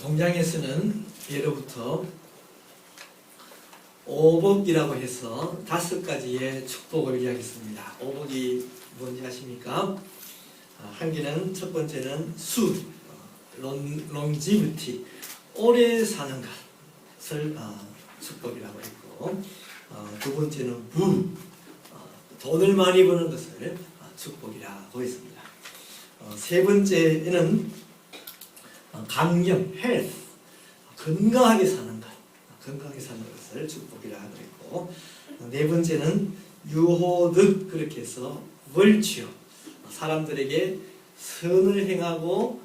동장에서는 예로부터 오복이라고 해서 5가지의 축복을 이야기했습니다. 오복이 뭔지 아십니까? 한 개는 첫 번째는 수, longevity, 오래 사는 것을 축복이라고 했고, 두 번째는 부, 돈을 많이 버는 것을 축복이라고 했습니다. 세 번째는 강경, health, 건강하게 사는 것, 건강하게 사는 것을 축복이라고 했고, 네 번째는 유호득, 그렇게 해서 virtue, 사람들에게 선을 행하고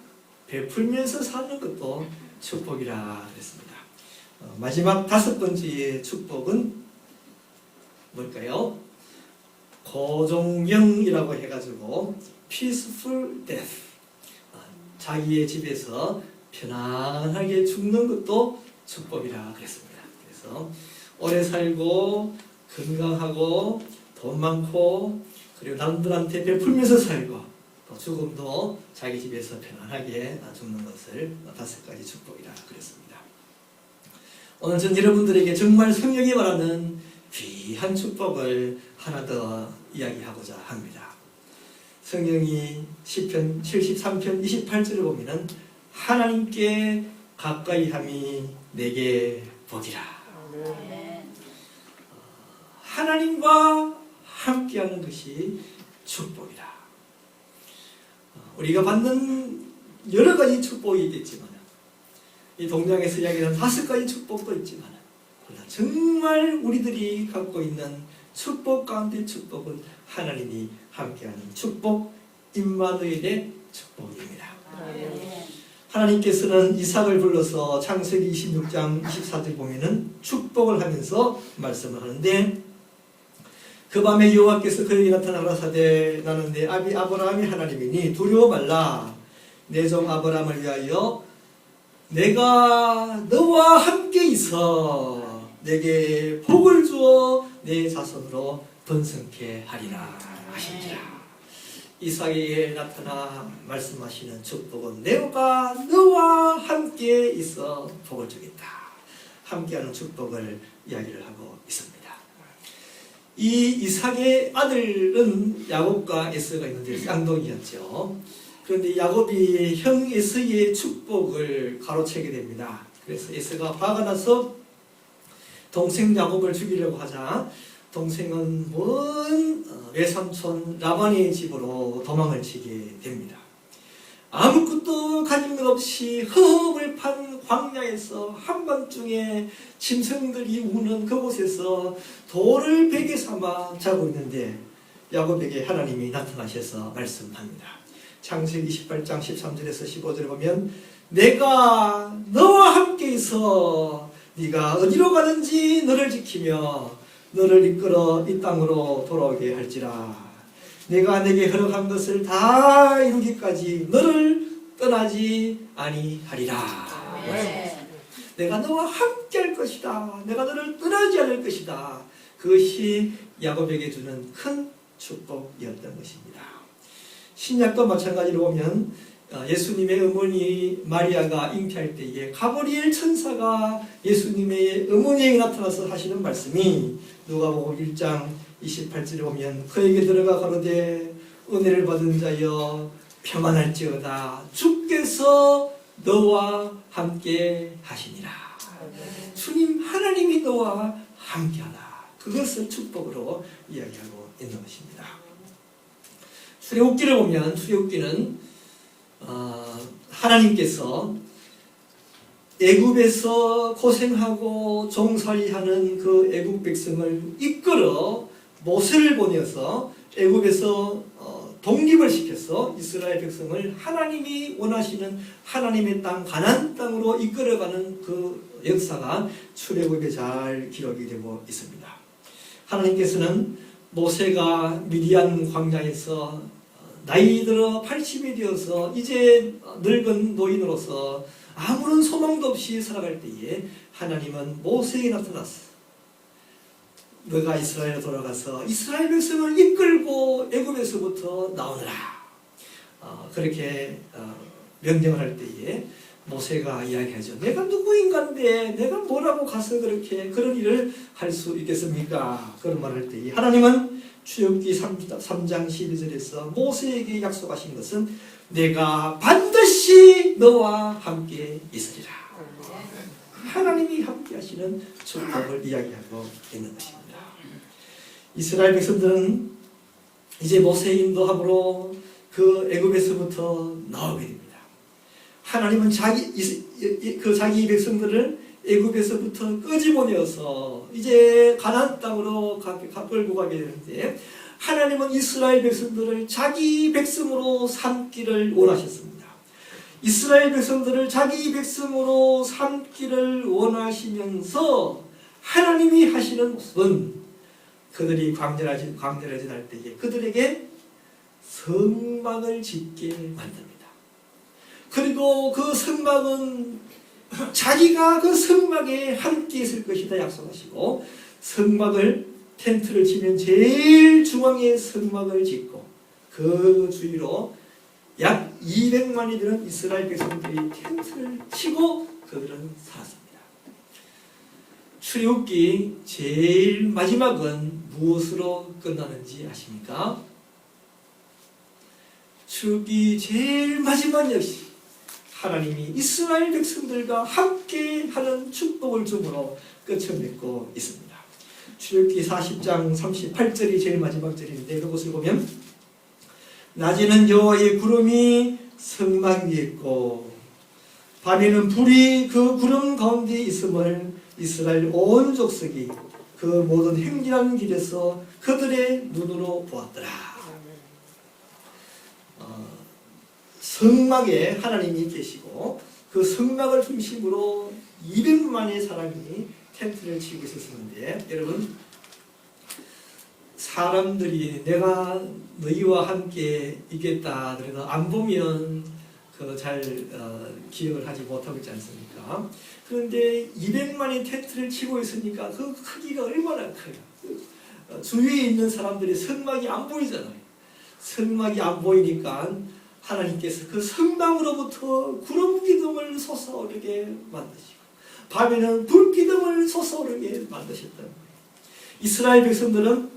베풀면서 사는 것도 축복이라 그랬습니다. 마지막 5번째의 축복은 뭘까요? 고종명이라고 해가지고 peaceful death, 자기의 집에서 편안하게 죽는 것도 축복이라 그랬습니다. 그래서 오래 살고 건강하고 돈 많고 그리고 남들한테 베풀면서 살고 또 죽음도 자기 집에서 편안하게 죽는 것을 5가지 축복이라 그랬습니다. 오늘 전 여러분들에게 정말 성령이 말하는 귀한 축복을 하나 더 이야기하고자 합니다. 성경이 시편 73편 28절을 보면은 하나님께 가까이함이 내게 복이라. 하나님과 함께하는 것이 축복이라. 우리가 받는 여러 가지 축복이 있겠지만 이 동장에서 이야기하는 5가지 축복도 있지만 정말 우리들이 갖고 있는 축복 가운데 축복은 하나님이 함께하는 축복, 임마누엘의 축복입니다. 하나님께서는 이삭을 불러서 창세기 26장 24절 보면은 축복을 하면서 말씀을 하는데, 그 밤에 여호와께서 그에게 나타나 가라사대 나는 내 아비 아브라함이 하나님이니 두려워 말라. 내 종 아브라함을 위하여 내가 너와 함께 있어 내게 복을 주어 내 자손으로 번성케 하리라 하시니라. 이삭에게 나타나 말씀하시는 축복은 내가 너와 함께 있어 복을 주겠다. 함께하는 축복을 이야기를 하고 있습니다. 이 이삭의 아들은 야곱과 에서가 있는데 쌍둥이였죠. 그런데 야곱이 형 에서의 축복을 가로채게 됩니다. 그래서 에서가 화가 나서 동생 야곱을 죽이려고 하자 동생은 먼 외삼촌 라반의 집으로 도망을 치게 됩니다. 아무것도 가진 것 없이 험을 판 광야에서 한밤중에 짐승들이 우는 그곳에서 돌을 베개 삼아 자고 있는데 야곱에게 하나님이 나타나셔서 말씀합니다. 창세기 28장 13절에서 15절에 보면 내가 너와 함께 있어 네가 어디로 가든지 너를 지키며 너를 이끌어 이 땅으로 돌아오게 할지라. 내가 내게 허락한 것을 다 이루기까지 너를 떠나지 아니하리라. 네. 내가 너와 함께 할 것이다. 내가 너를 떠나지 않을 것이다. 그것이 야곱에게 주는 큰 축복이었던 것입니다. 신약도 마찬가지로 보면 예수님의 어머니 마리아가 잉태할 때에 가브리엘 천사가 예수님의 어머니에게 나타나서 하시는 말씀이 누가복음 1장 28절에 보면 그에게 들어가 가로되 은혜를 받은 자여 평안할지어다 주께서 너와 함께 하시니라. 주님 하나님이 너와 함께하다. 그것을 축복으로 이야기하고 있는 것입니다. 출애굽기를 보면 출애굽기는 하나님께서 애굽에서 고생하고 종살이하는 그 애굽 백성을 이끌어 모세를 보내서 애굽에서 독립을 시켜서 이스라엘 백성을 하나님이 원하시는 하나님의 땅 가나안 땅으로 이끌어가는 그 역사가 출애굽에 잘 기록이 되고 있습니다. 하나님께서는 모세가 미디안 광야에서 나이 들어 80이 되어서 이제 늙은 노인으로서 아무런 소망도 없이 살아갈 때에 하나님은 모세에게 나타났어. 너가 이스라엘에 돌아가서 이스라엘 백성을 이끌고 애굽에서부터 나오느라. 그렇게 명령을 할 때에 모세가 이야기하죠. 내가 누구인가인데 내가 뭐라고 가서 그렇게 그런 일을 할 수 있겠습니까? 그런 말을 할 때 하나님은 출애굽기 3장 12절에서 모세에게 약속하신 것은 내가 반드시 너와 함께 있으리라. 하나님이 함께 하시는 축복을 이야기하고 있는 것입니다. 이스라엘 백성들은 이제 모세의 인도함으로 그 애굽에서부터 나오게 됩니다. 하나님은 자기 백성들을 애굽에서부터 끄집어내어서 이제 가나안 땅으로 끌고 가게 되는데 하나님은 이스라엘 백성들을 자기 백성으로 삼기를 원하셨습니다. 이스라엘 백성들을 자기 백성으로 삼기를 원하시면서 하나님이 하시는 모습은 그들이 광야를 지날 때에 그들에게 성막을 짓게 만듭니다. 그리고 그 성막은 자기가 그 성막에 함께 있을 것이다 약속하시고 성막을 텐트를 치면 제일 중앙에 성막을 짓고 그 주위로 약 200만이 되는 이스라엘 백성들이 텐트를 치고 그들은 살았습니다. 출애굽기 제일 마지막은 무엇으로 끝나는지 아십니까? 출애굽기 제일 마지막 역시 하나님이 이스라엘 백성들과 함께하는 축복을 줌으로 끝을 맺고 있습니다. 출애굽기 40장 38절이 제일 마지막 절인데 그것을 보면 낮에는 여호와의 구름이 성막 위에 있고 밤에는 불이 그 구름 가운데 있음을 이스라엘 온 족속이 그 모든 행진하는 길에서 그들의 눈으로 보았더라. 성막에 하나님이 계시고 그 성막을 중심으로 200만의 사람이 텐트를 치고 있었는데 여러분 사람들이 내가 너희와 함께 있겠다 그래도 안 보면 잘 기억을 하지 못하고 있지 않습니까? 그런데 200만의 텐트를 치고 있으니까 그 크기가 얼마나 커요. 주위에 있는 사람들이 성막이 안 보이잖아요. 성막이 안 보이니까 하나님께서 그 성막으로부터 구름 기둥을 솟아오르게 만드시고 밤에는 불 기둥을 솟아오르게 만드셨다는 거예요. 이스라엘 백성들은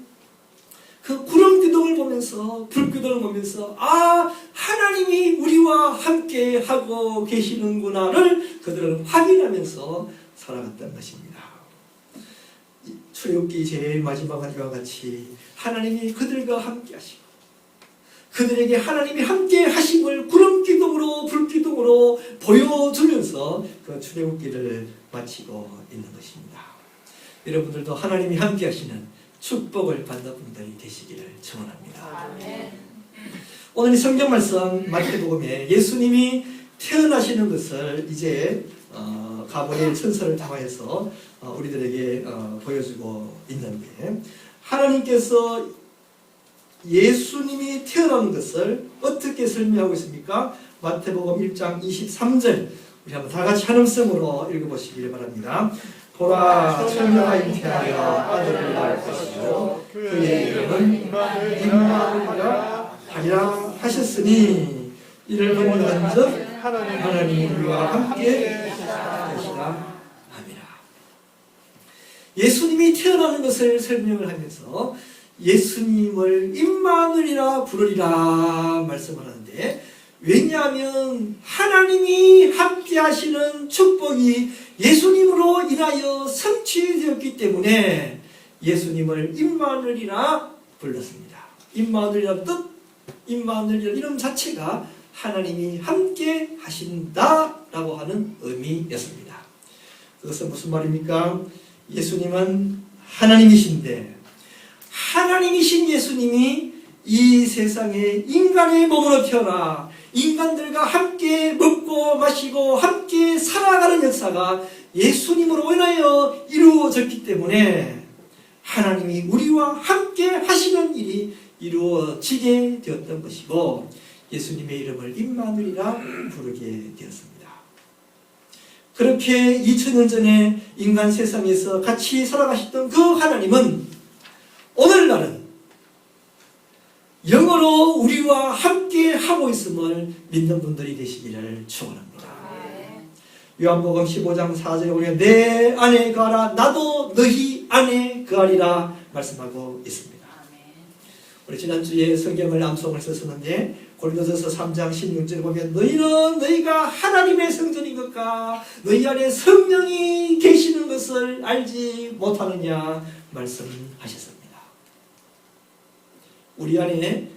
그 구름 기둥을 보면서 불 기둥을 보면서 하나님이 우리와 함께 하고 계시는구나를 그들은 확인하면서 살아갔다는 것입니다. 출애굽기 제일 마지막 이와 같이 하나님이 그들과 함께 하시고 그들에게 하나님이 함께 하심을 구름 기둥으로 불 기둥으로 보여주면서 그 출애굽기를 마치고 있는 것입니다. 여러분들도 하나님이 함께 하시는 축복을 받는 분들이 되시기를 축원합니다. 아멘. 오늘 이 성경 말씀 마태복음에 예수님이 태어나시는 것을 이제 가브리엘 천사를 통하여서 우리들에게 보여주고 있는데 하나님께서 예수님이 태어난 것을 어떻게 설명하고 있습니까? 마태복음 1장 23절 우리 한번 다 같이 한음성으로 읽어보시길 바랍니다. 보라 처녀가 잉태하여 아들을 낳을 것이요 그의 이름은 임마누엘이라 하리라 하셨으니 이를 보는즉 하나님이 우리와 함께 계시다. 아미라. 예수님이 태어나는 것을 설명을 하면서 예수님을 임마누엘이라 부르리라 말씀을 하는데 왜냐하면 하나님이 함께 하시는 축복이 예수님으로 인하여 성취되었기 때문에 예수님을 임마누엘이라 불렀습니다. 임마누엘이라 뜻, 임마누엘이라 이름 자체가 하나님이 함께 하신다라고 하는 의미였습니다. 그것은 무슨 말입니까? 예수님은 하나님이신데 하나님이신 예수님이 이 세상에 인간의 몸으로 태어나 인간들과 함께 먹고 마시고 함께 살아가는 역사가 예수님으로 인하여 이루어졌기 때문에 하나님이 우리와 함께 하시는 일이 이루어지게 되었던 것이고 예수님의 이름을 임마누엘이라 부르게 되었습니다. 그렇게 2000년 전에 인간 세상에서 같이 살아가셨던 그 하나님은 오늘날은 영으로 우리와 함께 하고 있음을 믿는 분들이 되시기를 축원합니다. 요한복음 15장 4절에 보면 내 안에 거하라 나도 너희 안에 거하리라 말씀하고 있습니다. 우리 지난주에 성경을 암송을 썼었는데 고린도전서 3장 16절에 보면 너희는 너희가 하나님의 성전인 것과 너희 안에 성령이 계시는 것을 알지 못하느냐 말씀하셨습니다. 우리 안에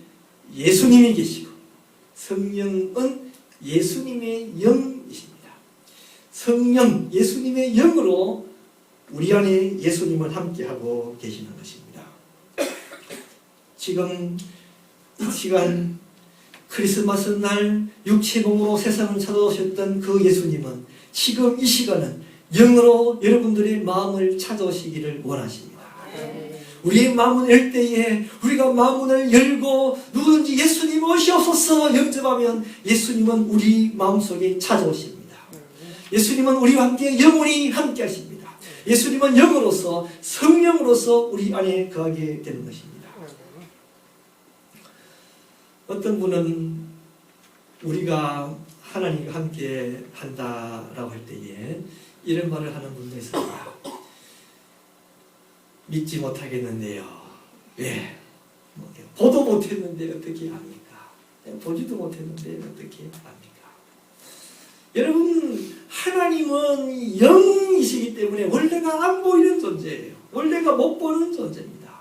예수님이 계시고 성령은 예수님의 영이십니다. 성령, 예수님의 영으로 우리 안에 예수님을 함께하고 계시는 것입니다. 지금 이 시간 크리스마스 날 육체 몸으로 세상을 찾아오셨던 그 예수님은 지금 이 시간은 영으로 여러분들의 마음을 찾아오시기를 원하십니다. 우리의 마음을 열 때에 우리가 마음을 열고 누구든지 예수님 오시옵소서 영접하면 예수님은 우리 마음속에 찾아오십니다. 예수님은 우리와 함께 영원히 함께 하십니다. 예수님은 영으로서 성령으로서 우리 안에 거하게 되는 것입니다. 어떤 분은 우리가 하나님과 함께 한다라고 할 때에 이런 말을 하는 분도 있습니다. 믿지 못하겠는데요. 왜? 보도 못했는데 어떻게 합니까? 보지도 못했는데 어떻게 합니까? 여러분, 하나님은 영이시기 때문에 원래가 안 보이는 존재예요. 원래가 못 보는 존재입니다.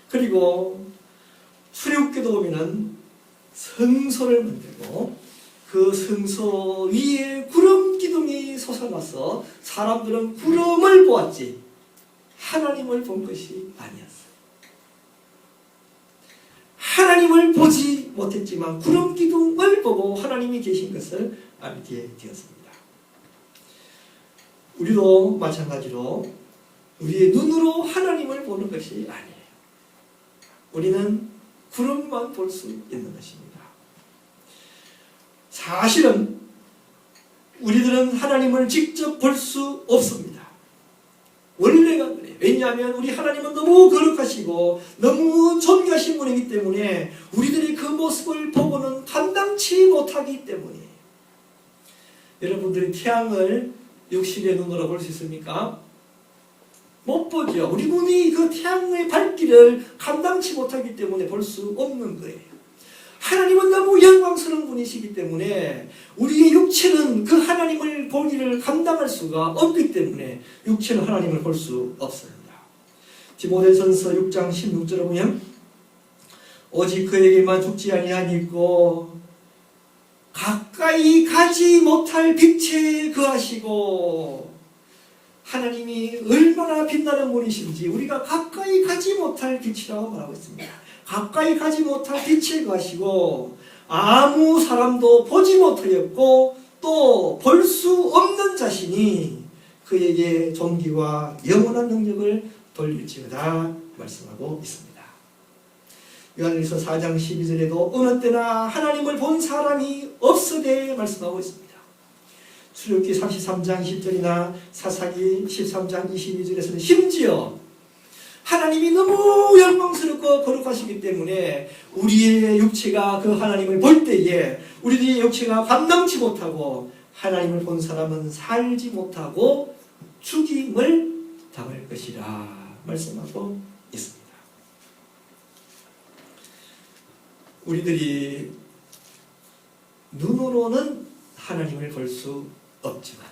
그리고 출애굽기도 보면은 성소를 만들고 그 성소 위에 구름 기둥이 솟아나서 사람들은 구름을 보았지 하나님을 본 것이 아니었어요. 하나님을 보지 못했지만 구름 기둥을 보고 하나님이 계신 것을 알게 되었습니다. 우리도 마찬가지로 우리의 눈으로 하나님을 보는 것이 아니에요. 우리는 구름만 볼 수 있는 것입니다. 사실은 우리들은 하나님을 직접 볼 수 없습니다. 원래가 그래요. 왜냐하면 우리 하나님은 너무 거룩하시고 너무 존귀하신 분이기 때문에 우리들이 그 모습을 보고는 감당치 못하기 때문이에요. 여러분들이 태양을 육신의 눈으로 볼 수 있습니까? 못 보죠. 우리 눈이 그 태양의 밝기를 감당치 못하기 때문에 볼 수 없는 거예요. 하나님은 너무 영광스러운 분이시기 때문에 우리의 육체는 그 하나님을 보기를 감당할 수가 없기 때문에 육체는 하나님을 볼 수 없습니다. 디모데전서 6장 16절에 보면 오직 그에게만 죽지 아니하니고 가까이 가지 못할 빛에 거하시고 하나님이 얼마나 빛나는 분이신지 우리가 가까이 가지 못할 빛이라고 말하고 있습니다. 가까이 가지 못할 빛에 거하시고 아무 사람도 보지 못하였고 또 볼 수 없는 자신이 그에게 존귀와 영원한 능력을 돌릴지어다 말씀하고 있습니다. 요한일서 4장 12절에도 어느 때나 하나님을 본 사람이 없으되 말씀하고 있습니다. 출애굽기 33장 10절이나 사사기 13장 22절에서는 심지어 하나님이 너무 영광스럽고 거룩하시기 때문에 우리의 육체가 그 하나님을 볼 때에 우리의 육체가 감당치 못하고 하나님을 본 사람은 살지 못하고 죽임을 당할 것이라 말씀하고 있습니다. 우리들이 눈으로는 하나님을 볼 수 없지만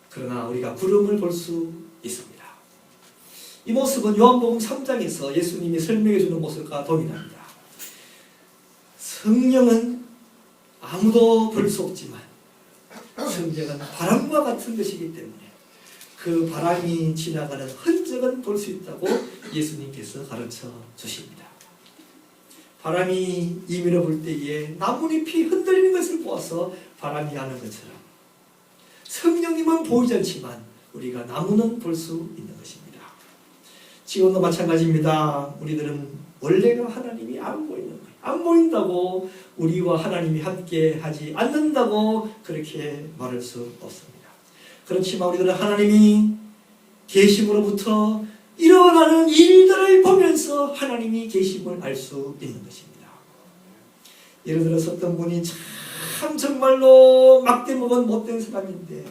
그러나 우리가 구름을 볼 수 있습니다. 이 모습은 요한복음 3장에서 예수님이 설명해 주는 모습과 동일합니다. 성령은 아무도 볼 수 없지만 성령은 바람과 같은 것이기 때문에 그 바람이 지나가는 흔적은 볼 수 있다고 예수님께서 가르쳐 주십니다. 바람이 임의로 불 때에 나뭇잎이 흔들리는 것을 보아서 바람이 하는 것처럼 성령님은 보이지 않지만 우리가 나무는 볼 수 있는 것입니다. 지금도 마찬가지입니다. 우리들은 원래가 하나님이 안 보이는 거예요. 안 보인다고 우리와 하나님이 함께 하지 않는다고 그렇게 말할 수 없습니다. 그렇지만 우리들은 하나님이 계심으로부터 일어나는 일들을 보면서 하나님이 계심을 알 수 있는 것입니다. 예를 들어서 어떤 분이 참 정말로 막대먹은 못된 사람인데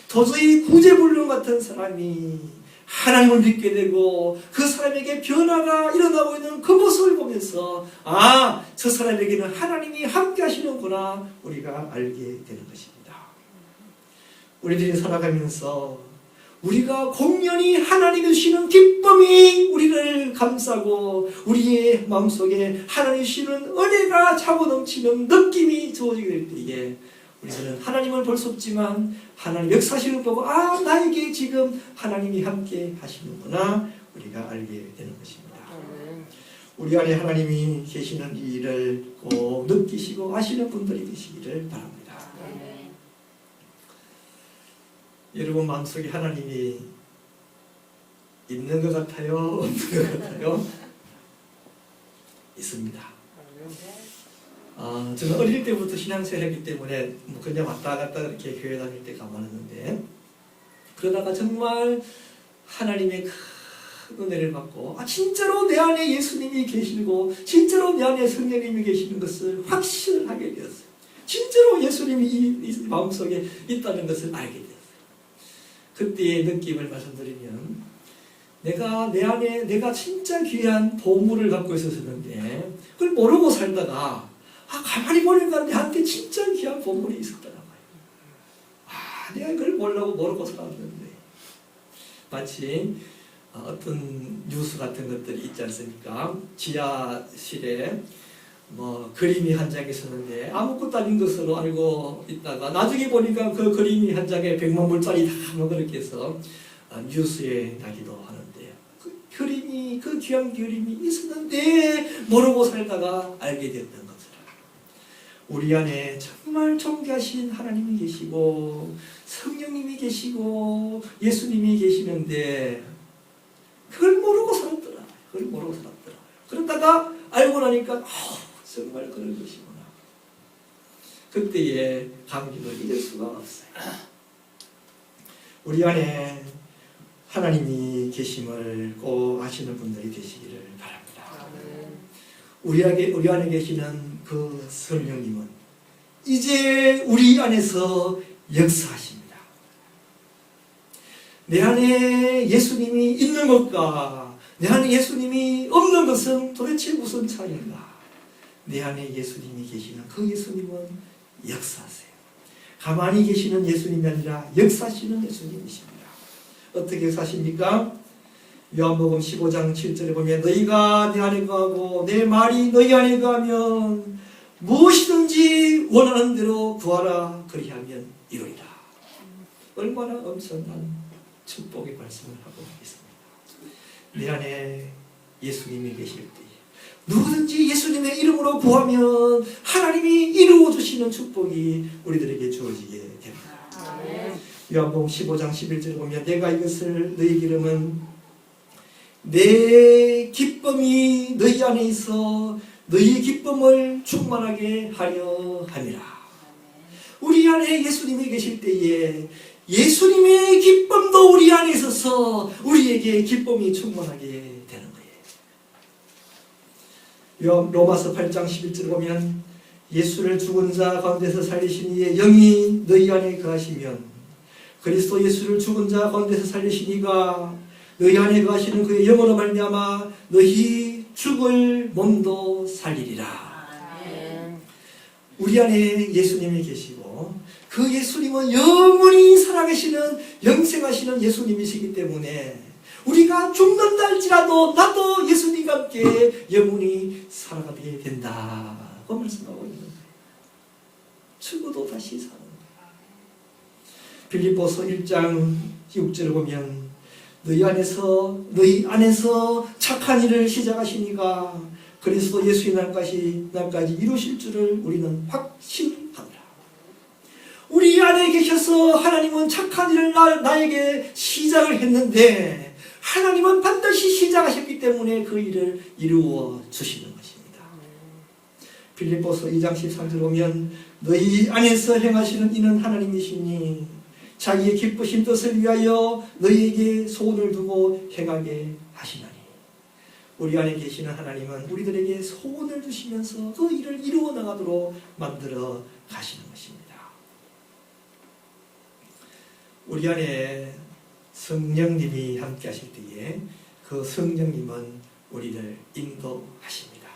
도저히 구제불능 같은 사람이 하나님을 믿게 되고 그 사람에게 변화가 일어나고 있는 그 모습을 보면서 아, 저 사람에게는 하나님이 함께 하시는구나 우리가 알게 되는 것입니다. 우리들이 살아가면서 우리가 공연히 하나님이 주시는 기쁨이 우리를 감싸고 우리의 마음속에 하나님이 주시는 은혜가 차고 넘치는 느낌이 주어지게 될 때에 우리는 하나님을 볼 수 없지만 하나님 역사시를 보고 아, 나에게 지금 하나님이 함께 하시는구나 우리가 알게 되는 것입니다. 우리 안에 하나님이 계시는 일을 꼭 느끼시고 아시는 분들이 계시기를 바랍니다. 여러분 마음속에 하나님이 있는 것 같아요? 없는 것 같아요? 있습니다. 저는 어릴 때부터 신앙생활 했기 때문에 그냥 왔다 갔다 이렇게 교회 다닐 때가 많았는데 그러다가 정말 하나님의 큰 은혜를 받고 진짜로 내 안에 예수님이 계시고 진짜로 내 안에 성령님이 계시는 것을 확신하게 되었어요. 진짜로 예수님이 이 마음속에 있다는 것을 알게 되었어요. 그때의 느낌을 말씀드리면 내가 내 안에 내가 진짜 귀한 보물을 갖고 있었는데 그걸 모르고 살다가 가만히 보니까 내한테 진짜 귀한 보물이 있었더라고요. 내가 그걸 모르고 살았는데 마치 어떤 뉴스 같은 것들이 있지 않습니까? 지하실에 그림이 한 장 있었는데 아무것도 아닌 것으로 알고 있다가 나중에 보니까 그 그림이 한 장에 100만 불짜리다 그렇게 해서 뉴스에 나기도 하는데 그 귀한 그림이 있었는데 모르고 살다가 알게 됐던 것처럼 우리 안에 정말 존귀하신 하나님이 계시고 성령님이 계시고 예수님이 계시는데 그걸 모르고 살았더라. 그러다가 알고 나니까 정말 그런 것이구나. 그때의 감격을 잊을 수가 없어요. 우리 안에 하나님이 계심을 꼭 아시는 분들이 되시기를 바랍니다. 우리 안에 계시는 그 성령님은 이제 우리 안에서 역사하십니다. 내 안에 예수님이 있는 것과 내 안에 예수님이 없는 것은 도대체 무슨 차이인가? 내 안에 예수님이 계시는 그 예수님은 역사하세요. 가만히 계시는 예수님이 아니라 역사하시는 예수님이십니다. 어떻게 역사하십니까? 요한복음 15장 7절에 보면 너희가 내 안에 거하고 내 말이 너희 안에 거하면 무엇이든지 원하는 대로 구하라 그리하면 이루리라. 얼마나 엄청난 축복의 말씀을 하고 있습니다. 내 안에 예수님이 계실 때 누구든지 예수님의 이름으로 구하면 하나님이 이루어 주시는 축복이 우리들에게 주어지게 됩니다. 요한복음 15장 11절에 보면 내가 이것을 너희에게 이르면 내 기쁨이 너희 안에 있어 너희 기쁨을 충만하게 하려 함이라. 우리 안에 예수님이 계실 때에 예수님의 기쁨도 우리 안에 있어서 우리에게 기쁨이 충만하게 되는 거예요. 로마서 8장 11절을 보면 예수를 죽은 자 가운데서 살리신 이의 영이 너희 안에 거하시면 그리스도 예수를 죽은 자 가운데서 살리신 이가 너희 안에 거하시는 그의 영으로 말미암아 너희 죽을 몸도 살리리라. 우리 안에 예수님이 계시고 그 예수님은 영원히 살아계시는 영생하시는 예수님이시기 때문에 우리가 죽는다 할지라도 나도 예수님과 함께 영원히 살아가게 된다고 말씀하고 있는 거예요. 죽어도 다시 사는 거예요. 빌립보서 1장 6절을 보면 너희 안에서 착한 일을 시작하시니가 그리스도 예수의 날까지 이루실 줄을 우리는 확신합니다. 우리 안에 계셔서 하나님은 착한 일을 나에게 시작을 했는데 하나님은 반드시 시작하셨기 때문에 그 일을 이루어 주시는 것입니다. 빌립보서 2장 13절 보면 너희 안에서 행하시는 이는 하나님이시니 자기의 기쁘신 뜻을 위하여 너희에게 소원을 두고 행하게 하시나니. 우리 안에 계시는 하나님은 우리들에게 소원을 주시면서 그 일을 이루어 나가도록 만들어 가시는 것입니다. 우리 안에 성령님이 함께 하실 때에 그 성령님은 우리를 인도하십니다.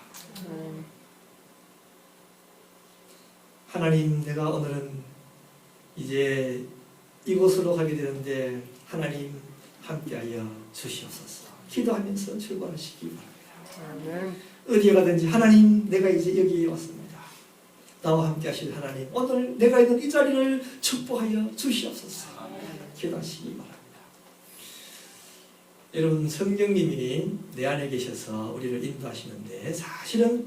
하나님, 내가 오늘은 이제 이곳으로 가게 되는데 하나님 함께하여 주시옵소서. 기도하면서 출발하시기 바랍니다. 어디에 가든지 하나님, 내가 이제 여기에 왔습니다. 나와 함께 하실 하나님, 오늘 내가 있는 이 자리를 축복하여 주시옵소서. 기도하시기 바랍니다. 여러분, 성령님이 내 안에 계셔서 우리를 인도하시는데 사실은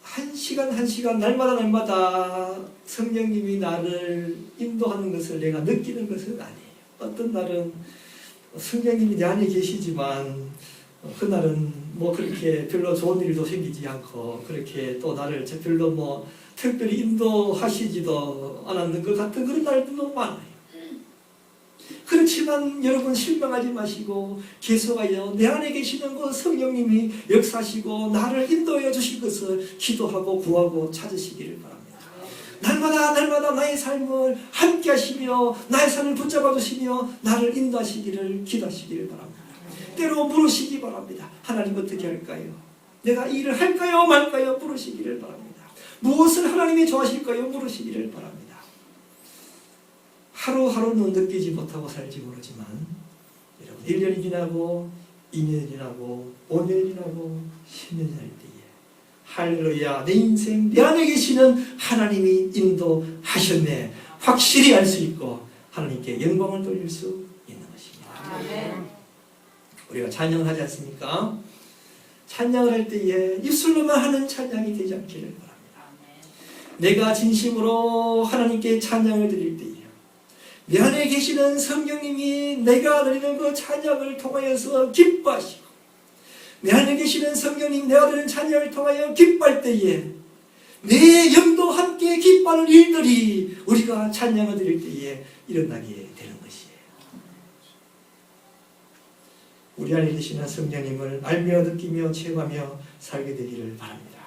한 시간 한 시간 날마다 성령님이 나를 인도하는 것을 내가 느끼는 것은 아니에요. 어떤 날은 성령님이 내 안에 계시지만 그날은 뭐 그렇게 별로 좋은 일도 생기지 않고 그렇게 또 나를 별로 뭐 특별히 인도하시지도 않았는 것 같은 그런 날도 많아요. 그렇지만 여러분, 실망하지 마시고 계속하여 내 안에 계시는 그 성령님이 역사하시고 나를 인도해 주실 것을 기도하고 구하고 찾으시기를 바랍니다. 날마다 나의 삶을 함께 하시며 나의 삶을 붙잡아 주시며 나를 인도하시기를 기도하시기를 바랍니다. 때로 물으시기 바랍니다. 하나님, 어떻게 할까요? 내가 이 일을 할까요 말까요? 물으시기를 바랍니다. 무엇을 하나님이 좋아하실까요? 물으시기를 바랍니다. 하루하루는 느끼지 못하고 살지 모르지만 여러분, 1년이 지나고 2년이 지나고 5년이 지나고 10년이 지날 때에 할렐루야, 내 인생 내 안에 계시는 하나님이 인도하셨네 확실히 알 수 있고 하나님께 영광을 돌릴 수 있는 것입니다. 아멘. 우리가 찬양을 하지 않습니까? 찬양을 할 때에 입술로만 하는 찬양이 되지 않기를 바랍니다. 내가 진심으로 하나님께 찬양을 드릴 때에 내 안에 계시는 성령님이 내가 드리는 그 찬양을 통하여서 기뻐하시고 내 안에 계시는 성령님 내가 드리는 찬양을 통하여 기뻐할 때에 내 영도 함께 기뻐하는 일들이 우리가 찬양을 드릴 때에 일어나게 되는 것이에요. 우리 안에 계시는 성령님을 알며 느끼며 체험하며 살게 되기를 바랍니다.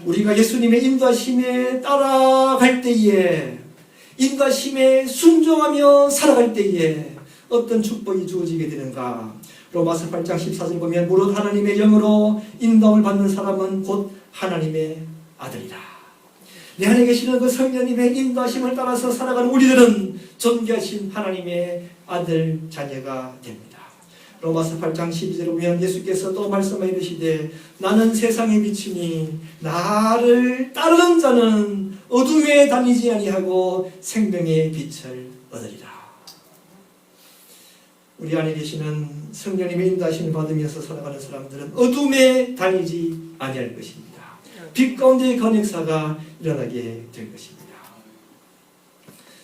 우리가 예수님의 인도하심에 따라갈 때에 인도하심에 순종하며 살아갈 때에 어떤 축복이 주어지게 되는가? 로마서 8장 14절 보면 무릇 하나님의 영으로 인도함을 받는 사람은 곧 하나님의 아들이라. 내 안에 계시는 그 성령님의 인도하심을 따라서 살아가는 우리들은 존귀하신 하나님의 아들 자녀가 됩니다. 로마서 8장 12절에 보면 예수께서 또 말씀하여 이르시되 나는 세상의 빛이니 나를 따르는 자는 어둠에 다니지 아니하고 생명의 빛을 얻으리라. 우리 안에 계시는 성령님의 인도하심을 받으면서 살아가는 사람들은 어둠에 다니지 아니할 것입니다. 빛 가운데 건역사가 일어나게 될 것입니다.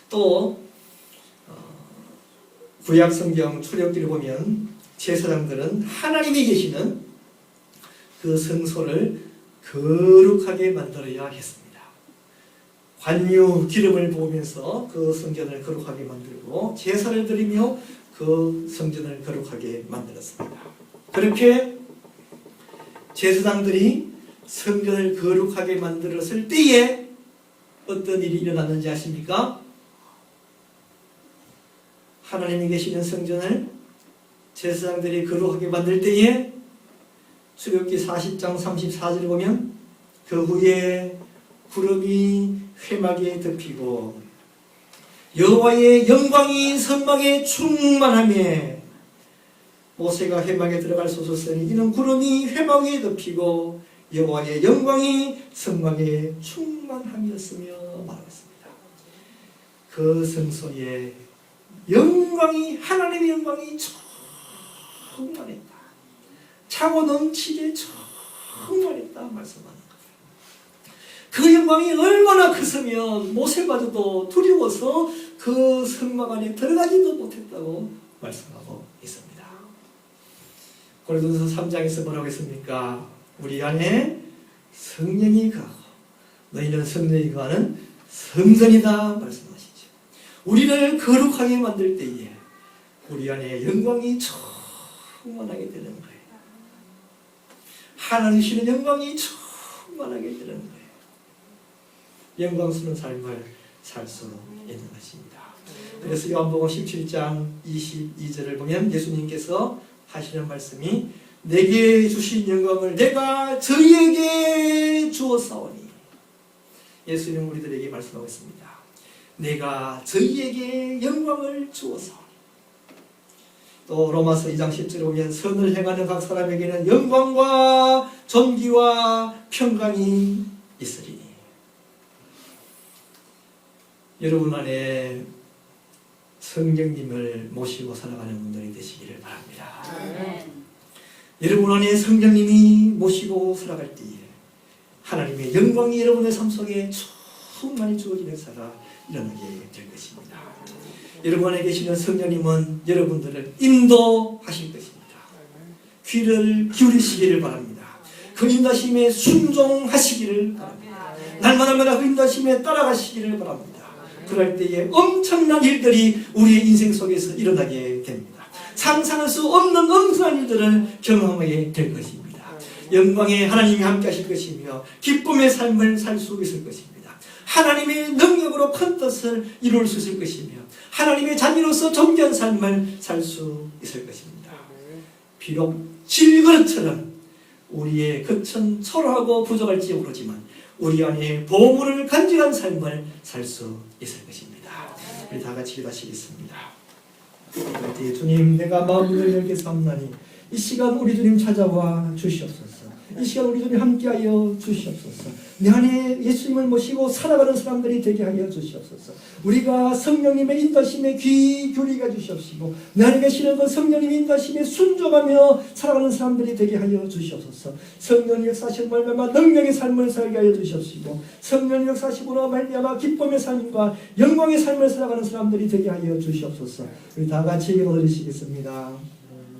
또 구약 성경 출애굽기를 보면 제사장들은 하나님이 계시는 그 성소를 거룩하게 만들어야 했습니다. 관유 기름을 부으면서 그 성전을 거룩하게 만들고 제사를 드리며 그 성전을 거룩하게 만들었습니다. 그렇게 제사장들이 성전을 거룩하게 만들었을 때에 어떤 일이 일어났는지 아십니까? 하나님이 계시는 성전을 제사장들이 거룩하게 만들 때에 출애굽기 40장 34절을 보면 그 후에 구름이 회막에 덮이고 여호와의 영광이 성막에 충만하며 모세가 회막에 들어갈 수 없었으니 이는 구름이 회막에 덮이고 여호와의 영광이 성막에 충만함이었으며 말했습니다. 그 성소에 영광이 하나님의 영광이 충만했다. 차고 넘치게 충만했다 말씀하는 거예요. 그 영광이 얼마나 크으면 모세마저도 두려워서 그 성막 안에 들어가지도 못했다고 말씀하고 있습니다. 고린도서 3장에서 뭐라고 했습니까? 우리 안에 성령이 거하고 너희는 성령이 거하는 성전이다 말씀하시죠. 우리를 거룩하게 만들 때에 우리 안에 영광이 충만하게 되는 거예요. 하나님 주시는 영광이 충만하게 되는 거예요. 영광스러운 삶을 살 수 있는 것입니다. 그래서 요한복음 17장 22절을 보면 예수님께서 하시는 말씀이 내게 주신 영광을 내가 저희에게 주었사오니, 예수님은 우리들에게 말씀하고 있습니다. 내가 저희에게 영광을 주었사오니. 또 로마서 2장 10절에 보면 선을 행하는 각 사람에게는 영광과 존귀와 평강이 있으리니. 여러분 안에 성령님을 모시고 살아가는 분들이 되시기를 바랍니다. 여러분 안에 성령님이 모시고 살아갈 때에 하나님의 영광이 여러분의 삶 속에 충만히 주어지는 역사가 일어나게 될 것입니다. 여러분 안에 계시는 성령님은 여러분들을 인도하실 것입니다. 귀를 기울이시기를 바랍니다. 그 인도하심에 순종하시기를 바랍니다. 날마다 그 인도하심에 따라가시기를 바랍니다. 그럴 때에 엄청난 일들이 우리의 인생 속에서 일어나게 됩니다. 상상할 수 없는 엄청난 일들을 경험하게 될 것입니다. 영광의 하나님이 함께 하실 것이며 기쁨의 삶을 살 수 있을 것입니다. 하나님의 능력으로 큰 뜻을 이룰 수 있을 것이며 하나님의 자녀로서 존귀한 삶을 살 수 있을 것입니다. 비록 질그릇처럼 우리의 겉은 초라하고 부족할지 모르지만 우리 안에 보물을 간직한 삶을 살 수 있을 것입니다. 우리 다 같이 기도하시겠습니다. 주님, 내가 마음을 열게 삼나니 이 시간 우리 주님 찾아와 주시옵소서. 이 시간 우리 주님 함께하여 주시옵소서. 내 안에 예수님을 모시고 살아가는 사람들이 되게 하여 주시옵소서. 우리가 성령님의 인도하심에 귀 기울이게 주시옵시고 내 안에 계시는 그 성령님의 인도하심에 순종하며 살아가는 사람들이 되게 하여 주시옵소서. 성령의 역사하시고 말미암아 능력의 삶을 살게 하여 주시옵시고 성령의 역사하시고 말미암아 기쁨의 삶과 영광의 삶을 살아가는 사람들이 되게 하여 주시옵소서. 우리 다 같이 기도드리시겠습니다.